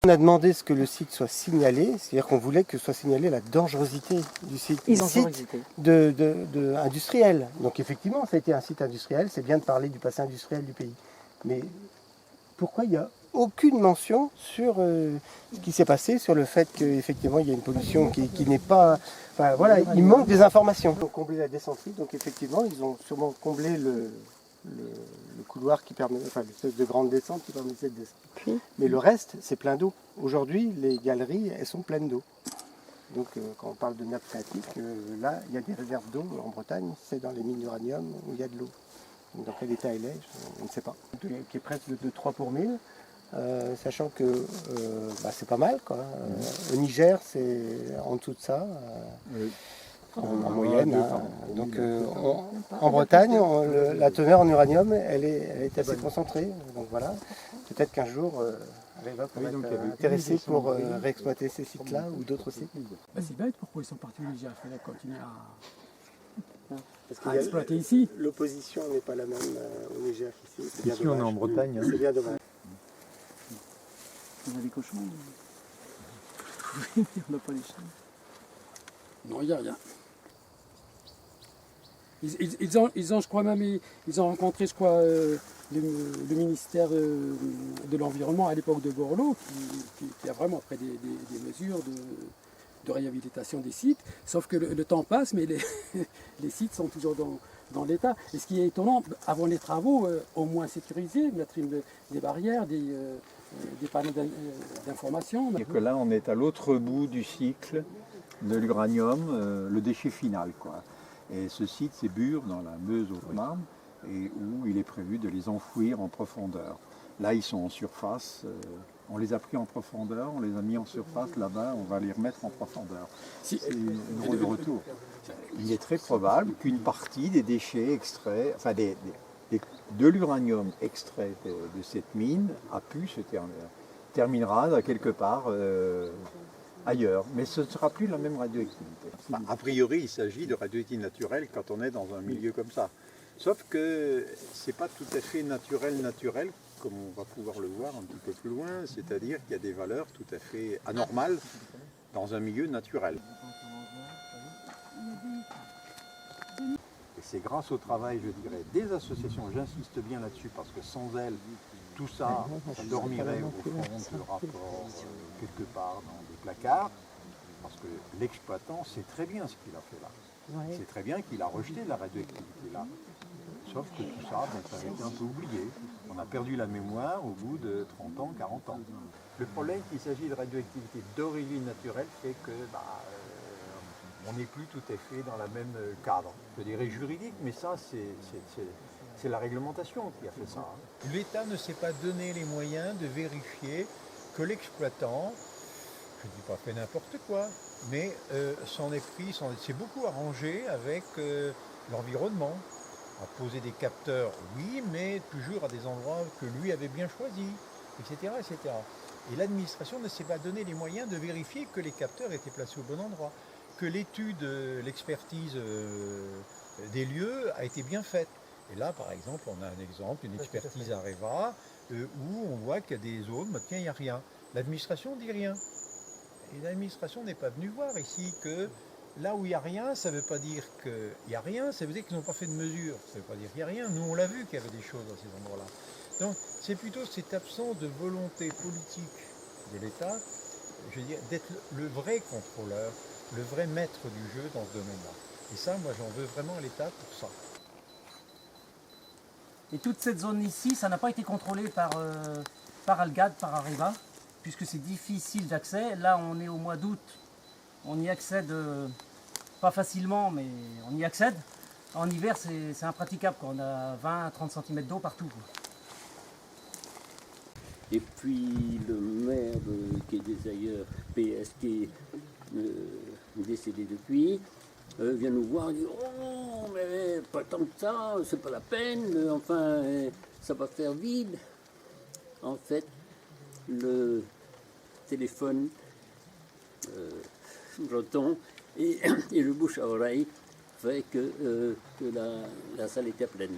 On a demandé ce que le site soit signalé, c'est-à-dire qu'on voulait que soit signalée la dangerosité du site. Industriel. Donc effectivement, ça a été un site industriel, c'est bien de parler du passé industriel du pays. Mais pourquoi il n'y a aucune mention sur ce qui s'est passé, sur le fait qu'effectivement il y a une pollution qui n'est pas... Enfin voilà, il manque des informations. Ils ont comblé la descenterie, donc effectivement ils ont sûrement comblé le couloir qui permet, enfin l'espèce de grande descente qui permet cette descente. Mais le reste, c'est plein d'eau. Aujourd'hui, les galeries, elles sont pleines d'eau. Donc quand on parle de nappe phréatique, là, il y a des réserves d'eau en Bretagne, c'est dans les mines d'uranium où il y a de l'eau. Dans quel état elle est, on ne sait pas. Qui est presque de 3 pour 1000, sachant que c'est pas mal, quoi. Au Niger, c'est en dessous de ça. Oui. En moyenne. Hein. Donc en Bretagne, la teneur en uranium, elle est assez concentrée. Donc voilà, peut-être qu'un jour, Areva pourrait être intéressée pour réexploiter ces sites-là ou d'autres sites. C'est bête, pourquoi ils sont partis au Niger, il fallait continuer à exploiter ici. L'opposition n'est pas la même au Niger qu'ici. Ici on est en Bretagne. Hein. C'est bien dommage. On a des cochons. On n'a pas les chiens. Non, il n'y a rien. Ils ont, je crois même, ils ont rencontré, je crois, le ministère de l'Environnement à l'époque de Borloo, qui a vraiment pris des mesures de réhabilitation des sites. Sauf que le temps passe, mais les sites sont toujours dans l'état. Et ce qui est étonnant, avant les travaux, au moins sécurisés, mettre des barrières, des panneaux d'information. Et que là, on est à l'autre bout du cycle de l'uranium, le déchet final, quoi. Et ce site, c'est Bure, dans la Meuse-Haute-Marne, et où il est prévu de les enfouir en profondeur. Là, ils sont en surface, on les a pris en profondeur, on les a mis en surface, là-bas, on va les remettre en profondeur. C'est une route de retour. Il est très probable qu'une partie des déchets extraits, enfin de l'uranium extrait de cette mine, a pu se terminera quelque part ailleurs, mais ce ne sera plus la même radioactivité. A priori, il s'agit de radioactivité naturelle quand on est dans un milieu comme ça. Sauf que ce n'est pas tout à fait naturel, comme on va pouvoir le voir un petit peu plus loin, c'est-à-dire qu'il y a des valeurs tout à fait anormales dans un milieu naturel. Et c'est grâce au travail, je dirais, des associations, j'insiste bien là-dessus, parce que sans elles, tout ça dormirait au fond de le rapport quelque part dans des placards, parce que l'exploitant sait très bien ce qu'il a fait là. C'est très bien qu'il a rejeté la radioactivité là. Sauf que tout ça, ça a été un peu oublié. On a perdu la mémoire au bout de 30 ans, 40 ans. Le problème qu'il s'agit de radioactivité d'origine naturelle fait que on n'est plus tout à fait dans le même cadre. Je dirais juridique, mais ça c'est la réglementation qui a fait ça. L'État ne s'est pas donné les moyens de vérifier que l'exploitant, je ne dis pas fait n'importe quoi, mais s'est beaucoup arrangé avec l'environnement. À poser des capteurs, oui, mais toujours à des endroits que lui avait bien choisis, etc. etc. Et l'administration ne s'est pas donné les moyens de vérifier que les capteurs étaient placés au bon endroit, que l'étude, l'expertise des lieux a été bien faite. Et là, par exemple, on a un exemple, une expertise à Areva, où on voit qu'il y a des zones, tiens, il n'y a rien. L'administration ne dit rien. Et l'administration n'est pas venue voir ici que là où il n'y a rien, ça ne veut pas dire qu'il n'y a rien, ça veut dire qu'ils n'ont pas fait de mesure. Ça ne veut pas dire qu'il n'y a rien. Nous, on l'a vu qu'il y avait des choses dans ces endroits-là. Donc, c'est plutôt cette absence de volonté politique de l'État, je veux dire, d'être le vrai contrôleur, le vrai maître du jeu dans ce domaine-là. Et ça, moi, j'en veux vraiment à l'État pour ça. Et toute cette zone ici, ça n'a pas été contrôlé par Algad, par Areva, puisque c'est difficile d'accès. Là, on est au mois d'août, on y accède, pas facilement, mais on y accède. En hiver, c'est impraticable, quoi. On a 20 à 30 cm d'eau partout, quoi. Et puis le maire qui est d'ailleurs PS, qui est décédé depuis, vient nous voir et dit « Oh, mais pas tant que ça, c'est pas la peine, enfin, ça va faire vide. » En fait, le téléphone, j'entends, et le bouche à oreille fait que la salle était pleine.